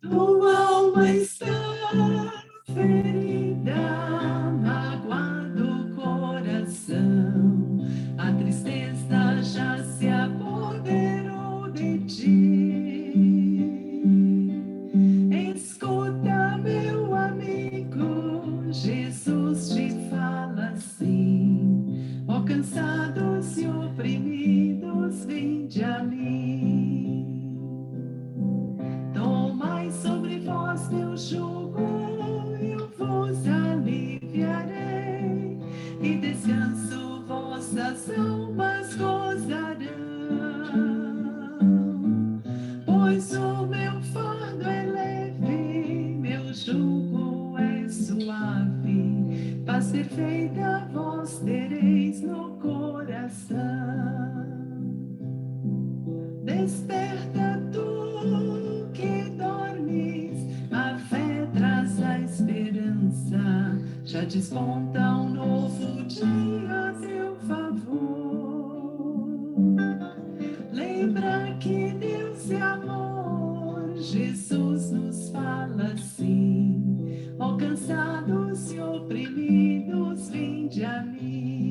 Tua alma está ferida, magoado o coração, a tristeza já se apoderou de ti. Escuta, meu amigo, Jesus te fala assim: ó cansados e oprimidos, vinde a mim. Tomai sobre vós meu jugo, eu vos aliviarei, e descanso vossas almas gozarão. Pois o meu fardo é leve, meu jugo é suave, paz perfeita vós tereis no coração. Desperta tu que dormes, a fé traz a esperança, já desponta um novo dia a teu favor. Lembra que Deus é amor, Jesus nos fala assim: ó cansados e oprimidos, vinde a mim.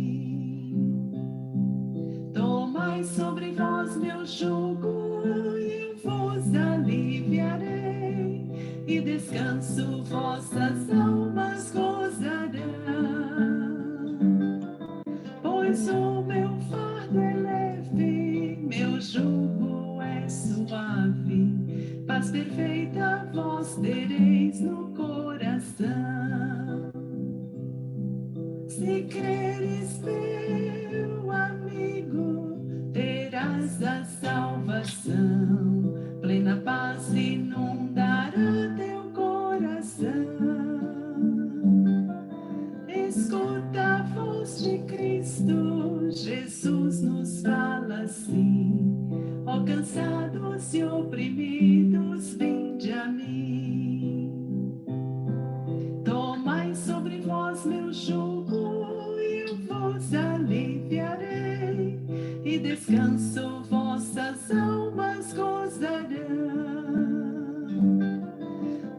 Tomai sobre vós meu jugo, e eu vos aliviarei, e descanso vossas almas gozarão. Pois o meu fardo é leve, meu jugo é suave, paz perfeita vós tereis no coração. Se creres, meu amigo, terás a salvação, plena paz inundará teu coração. Escuta a voz de Cristo, Jesus nos fala assim: ó cansados e oprimidos, vinde a mim. Tomai sobre vós meu jugo, e eu vos aliviarei, e descanso vossas almas gozarão.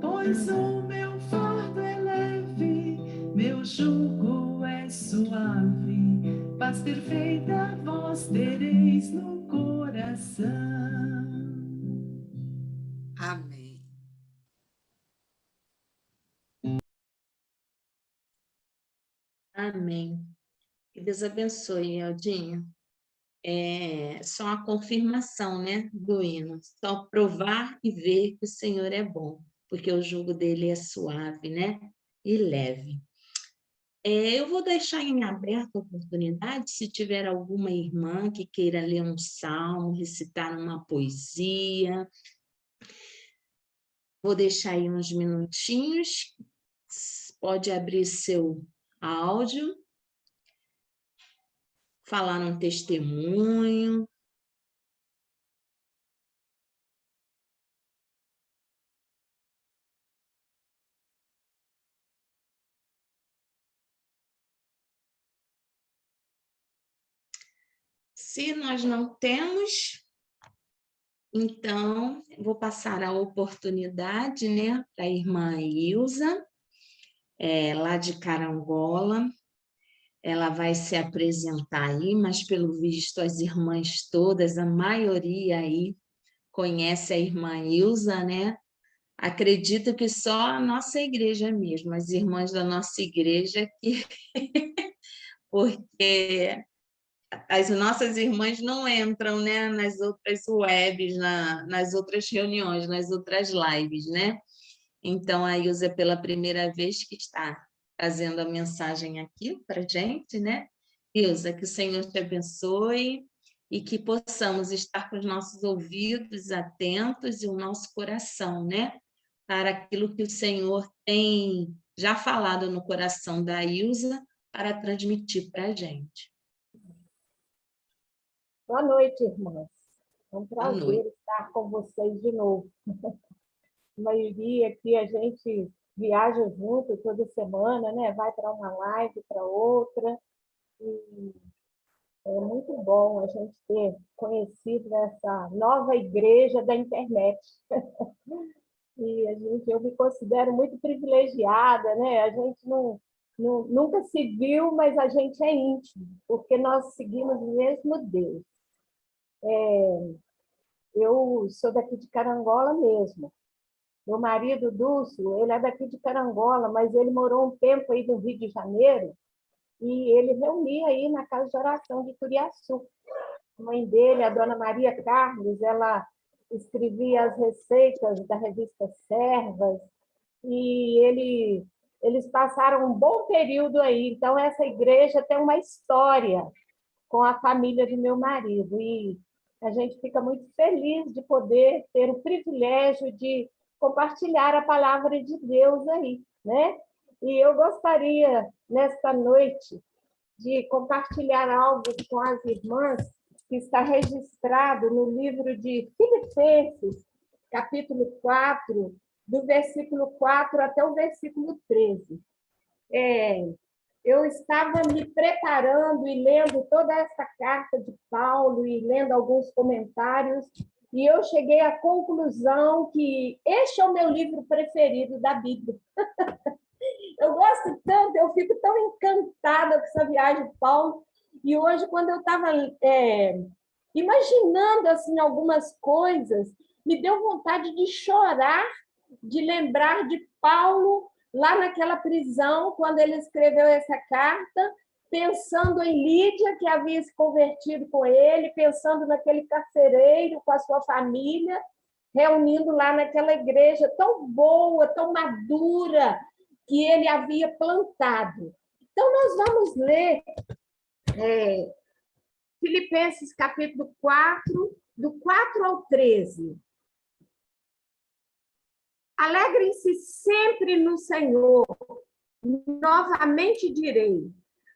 Pois o meu fardo é leve, meu jugo é suave, paz perfeita vós tereis no coração. Amém. Amém. Que Deus abençoe, Eldinha. É só a confirmação, né, do hino. Só provar e ver que o Senhor é bom, porque o jugo dele é suave, né, e leve. Eu vou deixar em aberto a oportunidade, se tiver alguma irmã que queira ler um salmo, recitar uma poesia. Vou deixar aí uns minutinhos. Pode abrir seu áudio, falar um testemunho. Se nós não temos, então vou passar a oportunidade, né, para a irmã Ilza, lá de Carangola. Ela vai se apresentar aí, mas pelo visto as irmãs todas, a maioria aí conhece a irmã Ilza, né? Acredito que só a nossa igreja mesmo, as irmãs da nossa igreja, porque as nossas irmãs não entram, né, nas outras webs, nas outras reuniões, nas outras lives, né? Então, a Ilza é pela primeira vez que está trazendo a mensagem aqui para a gente, né? Ilza, que o Senhor te abençoe e que possamos estar com os nossos ouvidos atentos e o nosso coração, né? Para aquilo que o Senhor tem já falado no coração da Ilza para transmitir para a gente. Boa noite, irmãs. É um Boa noite. prazer estar com vocês de novo. A maioria que a gente viaja junto toda semana, né? Vai para uma live, para outra. E É muito bom a gente ter conhecido essa nova igreja da internet. E eu me considero muito privilegiada, né? A gente nunca se viu, mas a gente é íntimo, porque nós seguimos o mesmo Deus. Eu sou daqui de Carangola mesmo. Meu marido, Dúcio, ele é daqui de Carangola, mas ele morou um tempo aí no Rio de Janeiro e ele reunia aí na casa de oração de Turiaçu. A mãe dele, a dona Maria Carlos, ela escrevia as receitas da revista Servas e eles passaram um bom período aí. Então, essa igreja tem uma história com a família de meu marido e a gente fica muito feliz de poder ter o privilégio de compartilhar a palavra de Deus aí, né? E eu gostaria, nesta noite, de compartilhar algo com as irmãs que está registrado no livro de Filipenses, capítulo 4, do versículo 4 até o versículo 13. Eu estava me preparando e lendo toda essa carta de Paulo e lendo alguns comentários, e eu cheguei à conclusão que este é o meu livro preferido da Bíblia. Eu gosto tanto, eu fico tão encantada com essa viagem de Paulo, e hoje, quando eu estava imaginando assim, algumas coisas, me deu vontade de chorar, de lembrar de Paulo lá naquela prisão, quando ele escreveu essa carta, pensando em Lídia, que havia se convertido com ele, pensando naquele carcereiro com a sua família, reunindo lá naquela igreja tão boa, tão madura, que ele havia plantado. Então, nós vamos ler Filipenses capítulo 4, do 4 ao 13. Alegrem-se sempre no Senhor. Novamente direi,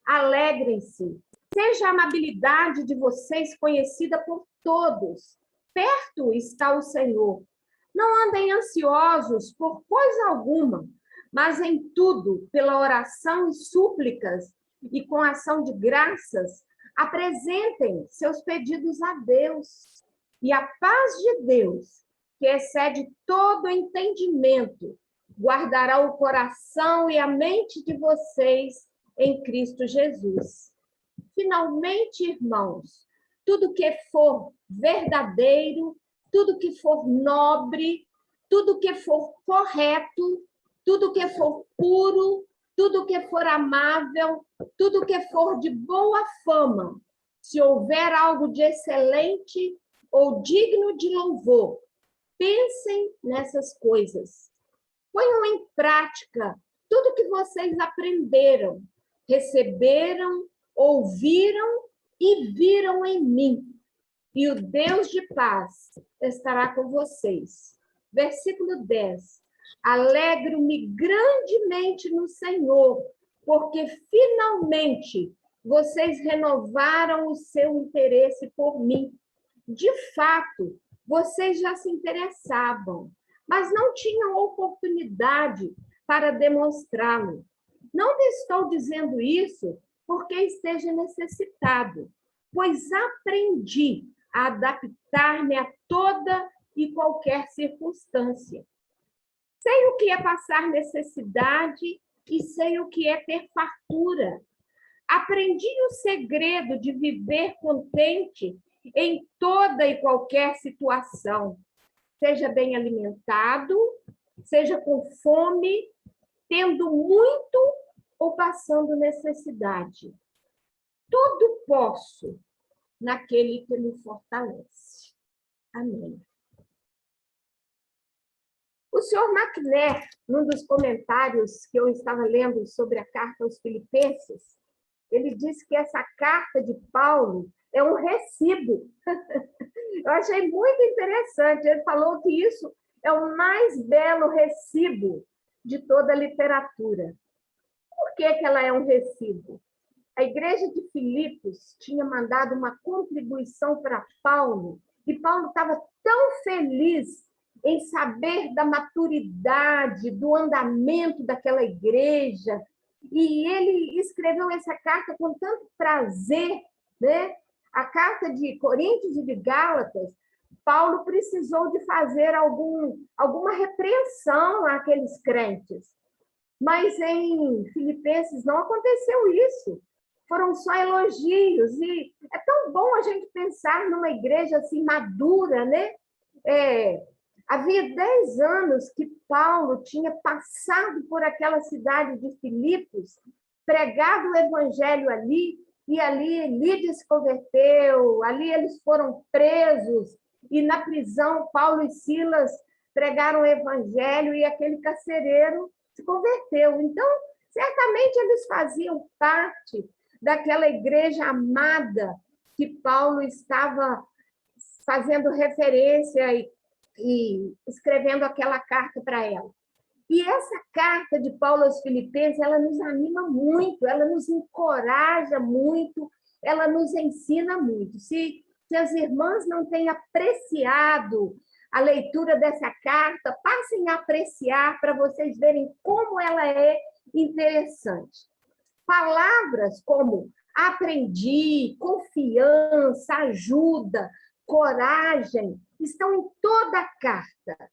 alegrem-se. Seja a amabilidade de vocês conhecida por todos. Perto está o Senhor. Não andem ansiosos por coisa alguma, mas em tudo, pela oração e súplicas e com ação de graças, apresentem seus pedidos a Deus. E a paz de Deus, que excede todo entendimento, guardará o coração e a mente de vocês em Cristo Jesus. Finalmente, irmãos, tudo que for verdadeiro, tudo que for nobre, tudo que for correto, tudo que for puro, tudo que for amável, tudo que for de boa fama, se houver algo de excelente ou digno de louvor, pensem nessas coisas. Ponham em prática tudo que vocês aprenderam, receberam, ouviram e viram em mim. E o Deus de paz estará com vocês. Versículo 10. Alegro-me grandemente no Senhor, porque finalmente vocês renovaram o seu interesse por mim. De fato, vocês já se interessavam, mas não tinham oportunidade para demonstrá-lo. Não estou dizendo isso porque esteja necessitado, pois aprendi a adaptar-me a toda e qualquer circunstância. Sei o que é passar necessidade e sei o que é ter fartura. Aprendi o segredo de viver contente em toda e qualquer situação, seja bem alimentado, seja com fome, tendo muito ou passando necessidade. Tudo posso naquele que me fortalece. Amém. O senhor McNair, num dos comentários que eu estava lendo sobre a carta aos Filipenses, ele disse que essa carta de Paulo é um recibo. Eu achei muito interessante. Ele falou que isso é o mais belo recibo de toda a literatura. Por que ela é um recibo? A igreja de Filipos tinha mandado uma contribuição para Paulo, e Paulo estava tão feliz em saber da maturidade, do andamento daquela igreja, e ele escreveu essa carta com tanto prazer né? A carta de Coríntios e de Gálatas, Paulo precisou de fazer alguma repreensão àqueles crentes. Mas em Filipenses não aconteceu isso. Foram só elogios. E é tão bom a gente pensar numa igreja assim madura, né? Havia 10 anos que Paulo tinha passado por aquela cidade de Filipos, pregado o evangelho ali, e ali Lídia se converteu, ali eles foram presos, e na prisão Paulo e Silas pregaram o evangelho e aquele carcereiro se converteu. Então, certamente eles faziam parte daquela igreja amada que Paulo estava fazendo referência e escrevendo aquela carta para ela. E essa carta de Paulo aos Filipenses, ela nos anima muito, ela nos encoraja muito, ela nos ensina muito. Se as irmãs não têm apreciado a leitura dessa carta, passem a apreciar para vocês verem como ela é interessante. Palavras como aprendi, confiança, ajuda, coragem, estão em toda a carta.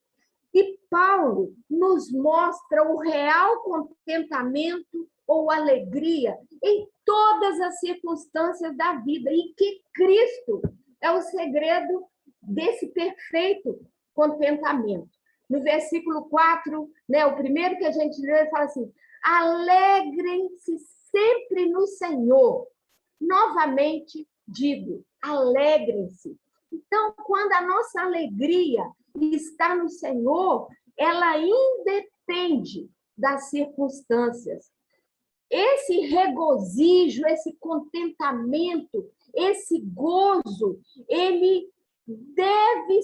E Paulo nos mostra o real contentamento ou alegria em todas as circunstâncias da vida, e que Cristo é o segredo desse perfeito contentamento. No versículo 4, né, o primeiro que a gente lê, ele fala assim: alegrem-se sempre no Senhor. Novamente digo, alegrem-se. Então, quando a nossa alegria está no Senhor, ela independe das circunstâncias. Esse regozijo, esse contentamento, esse gozo, ele deve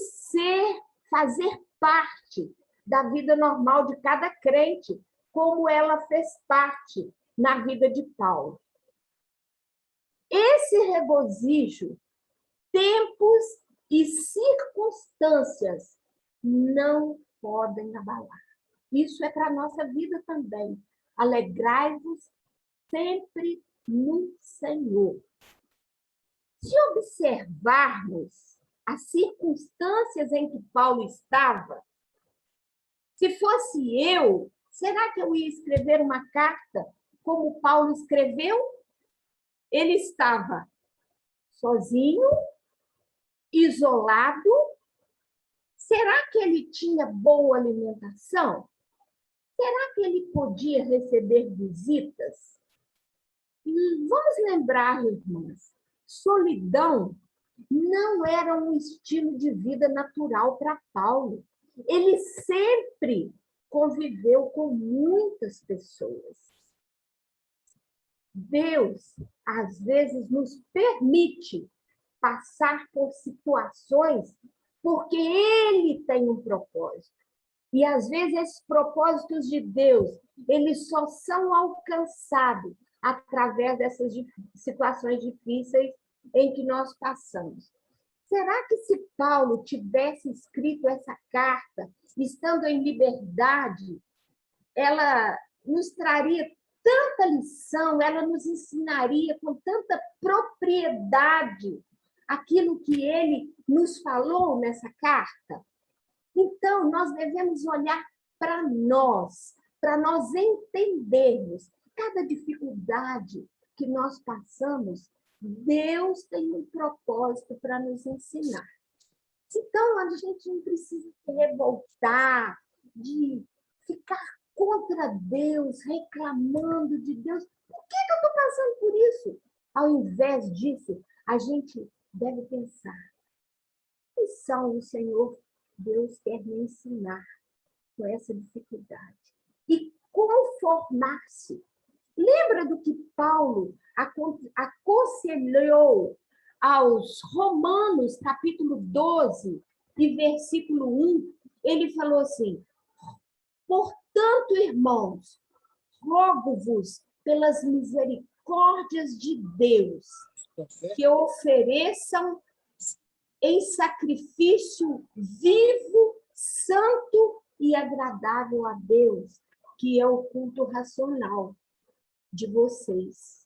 fazer parte da vida normal de cada crente, como ela fez parte na vida de Paulo. Esse regozijo, tempos e circunstâncias não podem abalar. Isso é para a nossa vida também. Alegrai-vos sempre no Senhor. Se observarmos as circunstâncias em que Paulo estava, se fosse eu, será que eu ia escrever uma carta como Paulo escreveu? Ele estava sozinho, isolado. Será que ele tinha boa alimentação? Será que ele podia receber visitas? Vamos lembrar, irmãs, solidão não era um estilo de vida natural para Paulo. Ele sempre conviveu com muitas pessoas. Deus, às vezes, nos permite passar por situações porque Ele tem um propósito. E, às vezes, esses propósitos de Deus, eles só são alcançados através dessas situações difíceis em que nós passamos. Será que se Paulo tivesse escrito essa carta, estando em liberdade, ela nos traria tanta lição, ela nos ensinaria com tanta propriedade aquilo que ele nos falou nessa carta? Então, nós devemos olhar para nós entendermos cada dificuldade que nós passamos. Deus tem um propósito para nos ensinar. Então, a gente não precisa se revoltar, de ficar contra Deus, reclamando de Deus. Por que eu estou passando por isso? Ao invés disso, a gente deve pensar: que lição o Senhor Deus quer me ensinar com essa dificuldade? E conformar-se. Lembra do que Paulo aconselhou aos Romanos, capítulo 12, e versículo 1? Ele falou assim: portanto, irmãos, rogo-vos pelas misericórdias de Deus, que ofereçam em sacrifício vivo, santo e agradável a Deus, que é o culto racional de vocês.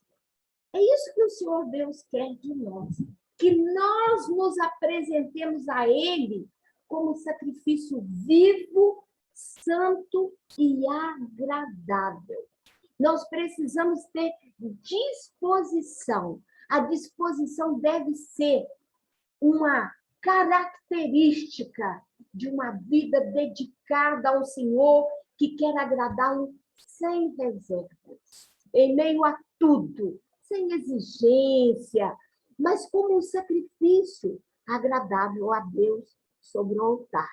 É isso que o Senhor Deus quer de nós, que nós nos apresentemos a Ele como sacrifício vivo, santo e agradável. Nós precisamos ter disposição. A disposição deve ser uma característica de uma vida dedicada ao Senhor, que quer agradá-lo sem reservas, em meio a tudo, sem exigência, mas como um sacrifício agradável a Deus sobre o altar.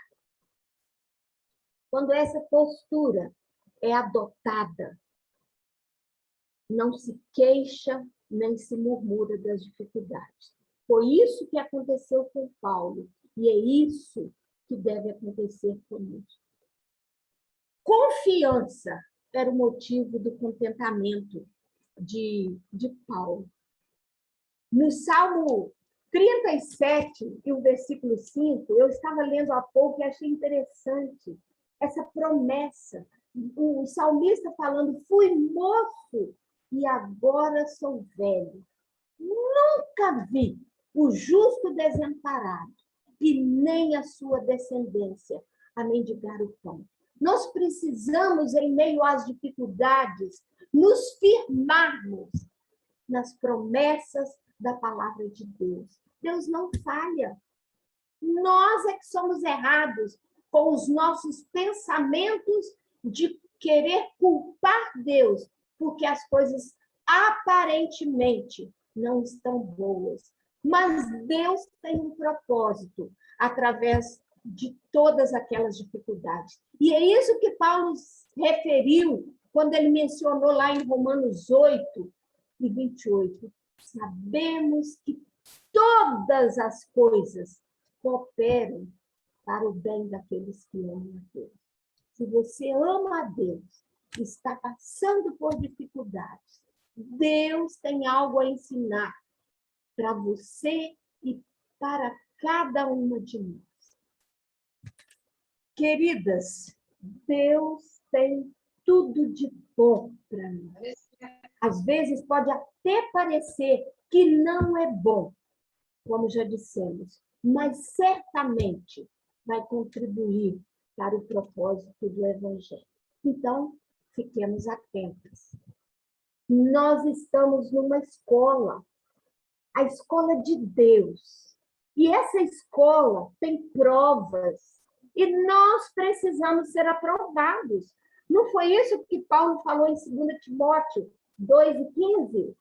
Quando essa postura é adotada, não se queixa nem se murmura das dificuldades. Foi isso que aconteceu com Paulo, e é isso que deve acontecer conosco. Confiança era o motivo do contentamento de Paulo. No Salmo 37, e o versículo 5, eu estava lendo há pouco e achei interessante essa promessa. O salmista falando, fui moço e agora sou velho. Nunca vi o justo desamparado e nem a sua descendência a mendigar o pão. Nós precisamos, em meio às dificuldades, nos firmarmos nas promessas da palavra de Deus. Deus não falha. Nós é que somos errados com os nossos pensamentos de querer culpar Deus, porque as coisas aparentemente não estão boas. Mas Deus tem um propósito através de todas aquelas dificuldades. E é isso que Paulo referiu quando ele mencionou lá em Romanos 8 e 28. Sabemos que todas as coisas cooperam para o bem daqueles que amam a Deus. Se você ama a Deus, está passando por dificuldades, Deus tem algo a ensinar para você e para cada uma de nós. Queridas, Deus tem tudo de bom para nós. Às vezes pode até parecer que não é bom, como já dissemos, mas certamente vai contribuir para o propósito do Evangelho. Então, fiquemos atentos. Nós estamos numa escola, a escola de Deus. E essa escola tem provas. E nós precisamos ser aprovados. Não foi isso que Paulo falou em 2 Timóteo 2:15?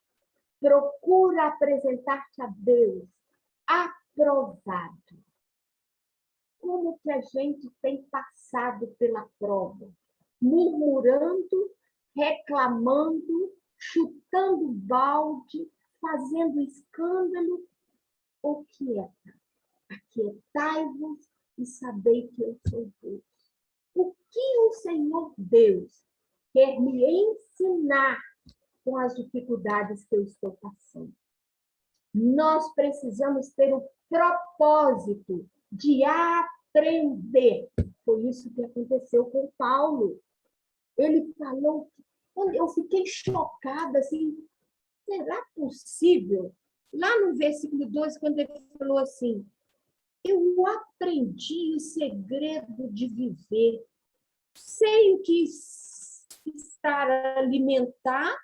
Procura apresentar-te a Deus aprovado. Como que a gente tem passado pela prova? Murmurando, reclamando, chutando balde, fazendo escândalo, ou quieta. Aquietai-vos e sabei que eu sou Deus. O que o Senhor Deus quer me ensinar com as dificuldades que eu estou passando? Nós precisamos ter o propósito de aprender. Foi isso que aconteceu com Paulo. Ele falou, eu fiquei chocada, assim, será possível? Lá no versículo 12, quando ele falou assim, eu aprendi o segredo de viver, sei o que estar alimentado,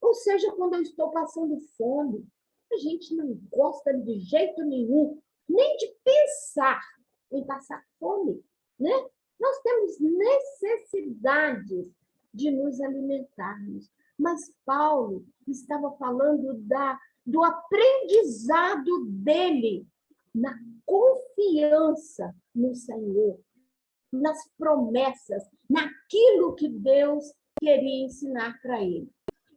ou seja, quando eu estou passando fome. A gente não gosta de jeito nenhum, nem de pensar em passar fome, né? Nós temos necessidades de nos alimentarmos. Mas Paulo estava falando do aprendizado dele na confiança no Senhor, nas promessas, naquilo que Deus queria ensinar para ele.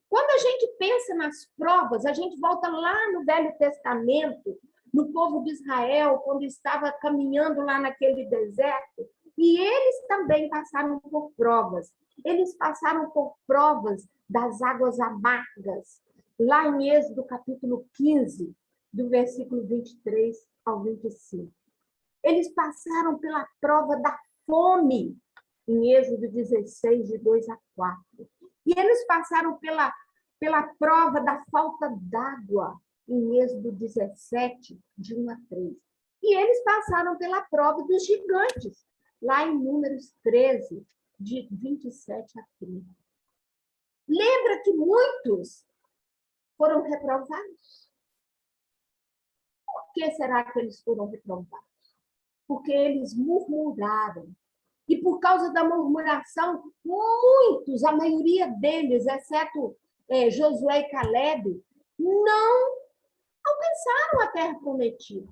Quando a gente pensa nas provas, a gente volta lá no Velho Testamento, no povo de Israel, quando estava caminhando lá naquele deserto, e eles também passaram por provas. Eles passaram por provas das águas amargas, lá em Êxodo capítulo 15, do versículo 23 ao 25. Eles passaram pela prova da fome, em Êxodo 16, de 2 a 4. E eles passaram pela pela prova da falta d'água, em Êxodo 17, de 1 a 3. E eles passaram pela prova dos gigantes, lá em Números 13, de 27 a 30. Lembra que muitos foram reprovados? Por que será que eles foram reprovados? Porque eles murmuraram. E por causa da murmuração, muitos, a maioria deles, exceto Josué e Caleb, não alcançaram a terra prometida.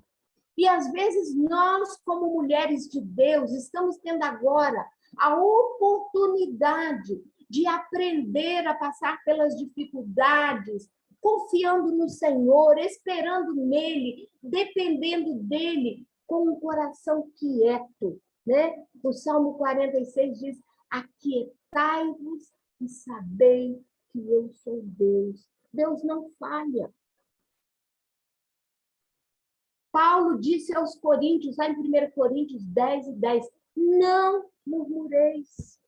E às vezes nós, como mulheres de Deus, estamos tendo agora a oportunidade de aprender a passar pelas dificuldades, confiando no Senhor, esperando nele, dependendo dele, com um coração quieto, né? O Salmo 46 diz: aquietai-vos e sabei que eu sou Deus. Deus não falha. Paulo disse aos Coríntios, lá em 1 Coríntios 10 e 10, não murmureis.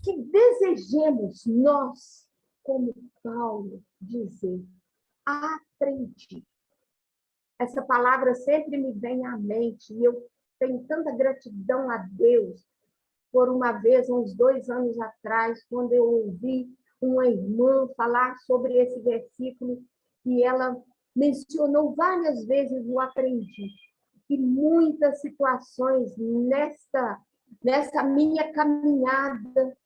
Que desejemos nós, como Paulo, dizer, aprendi. Essa palavra sempre me vem à mente e eu tenho tanta gratidão a Deus por uma vez, uns 2 anos atrás, quando eu ouvi uma irmã falar sobre esse versículo e ela mencionou várias vezes o aprendi. E muitas situações nessa minha caminhada,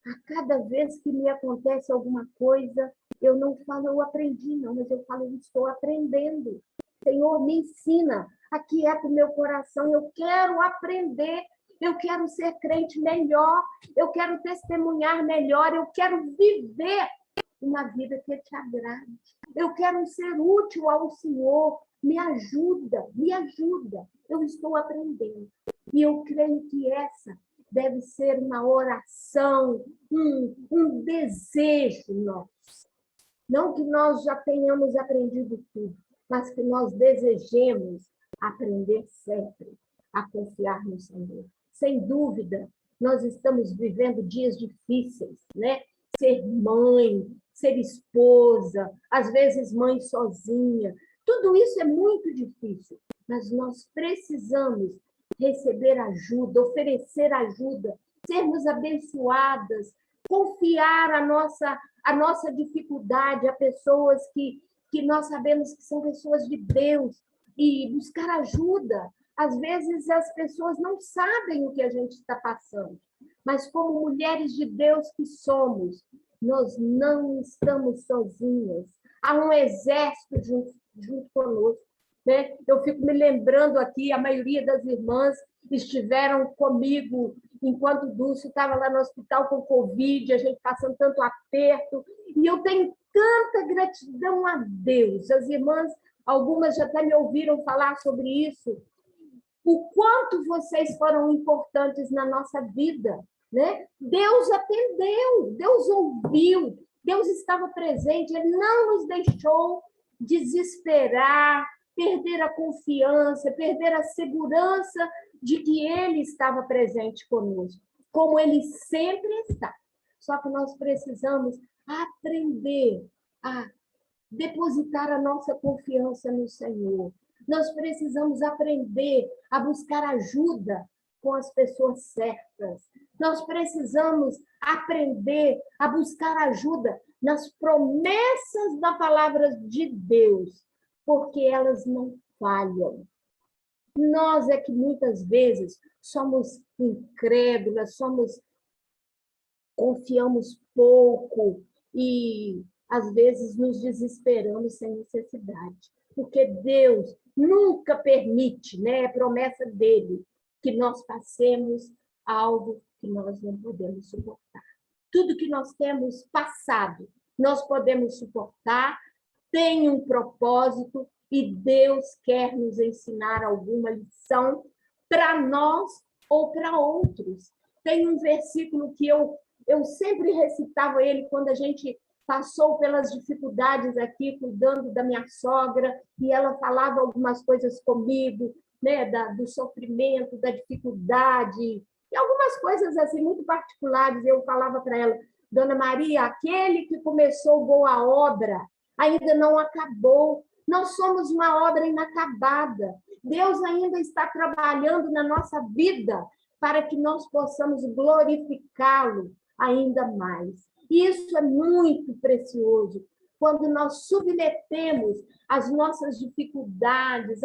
a cada vez que me acontece alguma coisa, eu não falo eu aprendi, não, mas eu falo eu estou aprendendo. Senhor, me ensina, aquieta o meu coração, eu quero aprender, eu quero ser crente melhor, eu quero testemunhar melhor, eu quero viver uma vida que te agrade. Eu quero ser útil ao Senhor, me ajuda, eu estou aprendendo. E eu creio que essa deve ser uma oração, um desejo nosso. Não que nós já tenhamos aprendido tudo, mas que nós desejemos aprender sempre a confiar no Senhor. Sem dúvida, nós estamos vivendo dias difíceis, né? Ser mãe, ser esposa, às vezes mãe sozinha, tudo isso é muito difícil, mas nós precisamos receber ajuda, oferecer ajuda, sermos abençoadas, confiar a nossa dificuldade a pessoas que nós sabemos que são pessoas de Deus e buscar ajuda. Às vezes as pessoas não sabem o que a gente está passando, mas como mulheres de Deus que somos, nós não estamos sozinhas. Há um exército junto conosco. Né? Eu fico me lembrando aqui, a maioria das irmãs estiveram comigo enquanto o Dulce estava lá no hospital com Covid, a gente passando tanto aperto, e eu tenho tanta gratidão a Deus. As irmãs, algumas já até me ouviram falar sobre isso, o quanto vocês foram importantes na nossa vida, né? Deus atendeu, Deus ouviu, Deus estava presente, Ele não nos deixou desesperar, perder a confiança, perder a segurança de que Ele estava presente conosco, como Ele sempre está. Só que nós precisamos aprender a depositar a nossa confiança no Senhor. Nós precisamos aprender a buscar ajuda com as pessoas certas. Nós precisamos aprender a buscar ajuda nas promessas da palavra de Deus, porque elas não falham. Nós é que muitas vezes somos incrédulas, confiamos pouco e às vezes nos desesperamos sem necessidade, porque Deus nunca permite, né? É promessa dele que nós passemos algo que nós não podemos suportar. Tudo que nós temos passado, nós podemos suportar, tem um propósito e Deus quer nos ensinar alguma lição para nós ou para outros. Tem um versículo que eu sempre recitava ele quando a gente passou pelas dificuldades aqui, cuidando da minha sogra, e ela falava algumas coisas comigo, né, do sofrimento, da dificuldade, E algumas coisas assim muito particulares, eu falava para ela, Dona Maria, aquele que começou boa obra ainda não acabou. Nós somos uma obra inacabada. Deus ainda está trabalhando na nossa vida para que nós possamos glorificá-lo ainda mais. E isso é muito precioso, quando nós submetemos as nossas dificuldades,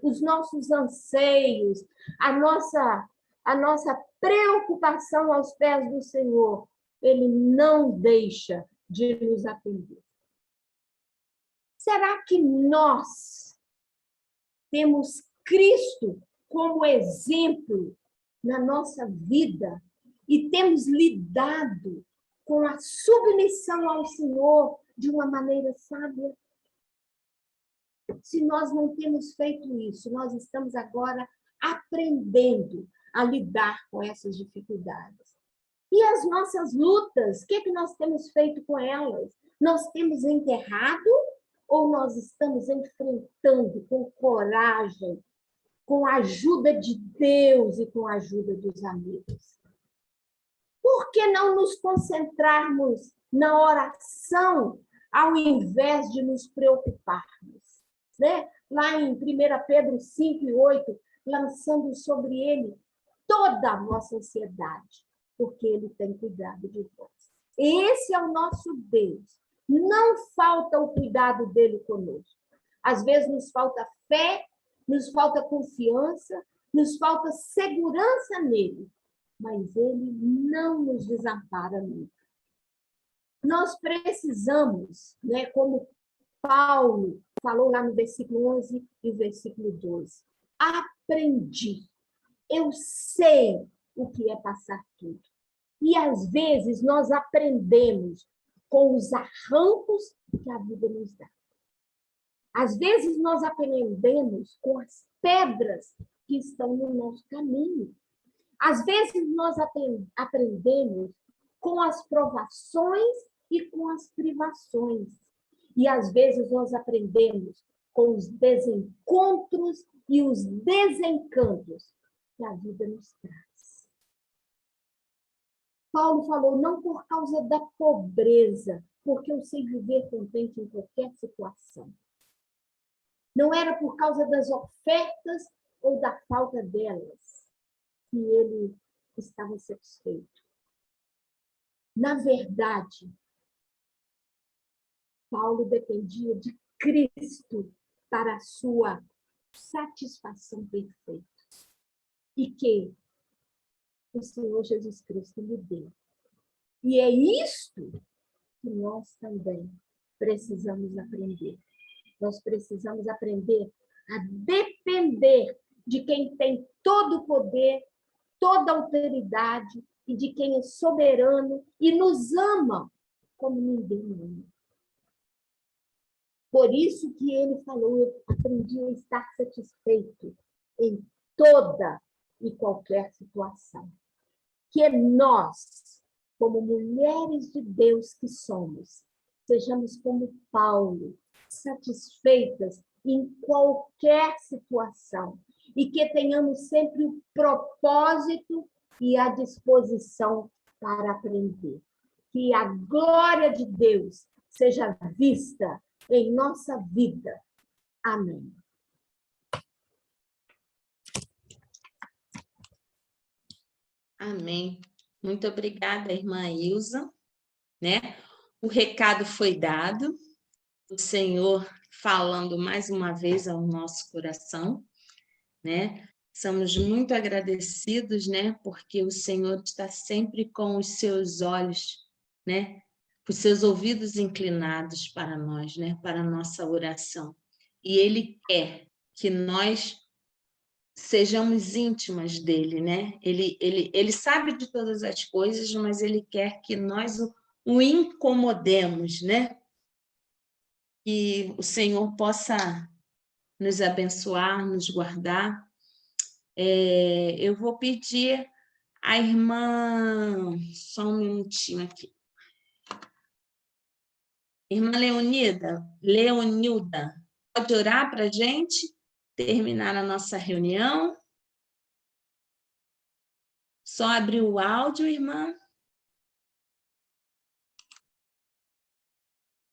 os nossos anseios, a nossa preocupação aos pés do Senhor. Ele não deixa de nos atender. Será que nós temos Cristo como exemplo na nossa vida e temos lidado com a submissão ao Senhor de uma maneira sábia? Se nós não temos feito isso, nós estamos agora aprendendo a lidar com essas dificuldades. E as nossas lutas, o que nós temos feito com elas? Nós temos enterrado ou nós estamos enfrentando com coragem, com a ajuda de Deus e com a ajuda dos amigos? Por que não nos concentrarmos na oração ao invés de nos preocuparmos? Né? Lá em 1 Pedro 5:8, lançando sobre ele toda a vossa ansiedade, porque ele tem cuidado de vós. Esse é o nosso Deus. Não falta o cuidado dele conosco. Às vezes nos falta fé, nos falta confiança, nos falta segurança nele, mas ele não nos desampara nunca. Nós precisamos, né, como Paulo falou lá no versículo 11 e versículo 12, aprendi, eu sei o que é passar tudo. E às vezes nós aprendemos com os arrancos que a vida nos dá. Às vezes nós aprendemos com as pedras que estão no nosso caminho. Às vezes nós aprendemos com as provações e com as privações. E às vezes nós aprendemos com os desencontros e os desencantos que a vida nos traz. Paulo falou, não por causa da pobreza, porque eu sei viver contente em qualquer situação. Não era por causa das ofertas ou da falta delas que ele estava satisfeito. Na verdade, Paulo dependia de Cristo para a sua satisfação perfeita. E que o Senhor Jesus Cristo lhe deu. E é isto que nós também precisamos aprender. Nós precisamos aprender a depender de quem tem todo o poder, toda a autoridade e de quem é soberano e nos ama como ninguém ama. Por isso que ele falou, eu aprendi a estar satisfeito em toda e qualquer situação. Que nós, como mulheres de Deus que somos, sejamos como Paulo, satisfeitas em qualquer situação e que tenhamos sempre o propósito e a disposição para aprender. Que a glória de Deus seja vista em nossa vida. Amém. Amém. Muito obrigada, irmã Ilza, né? O recado foi dado, o Senhor falando mais uma vez ao nosso coração, né? Somos muito agradecidos, né? Porque o Senhor está sempre com os seus olhos, né? Os seus ouvidos inclinados para nós, né? Para a nossa oração. E Ele quer que nós sejamos íntimas dele, né? Ele sabe de todas as coisas, mas ele quer que nós o incomodemos, né? Que o Senhor possa nos abençoar, nos guardar. Eu vou pedir à irmã, só um minutinho aqui. Irmã Leonilda, pode orar para a gente terminar a nossa reunião? Só abrir o áudio, irmã?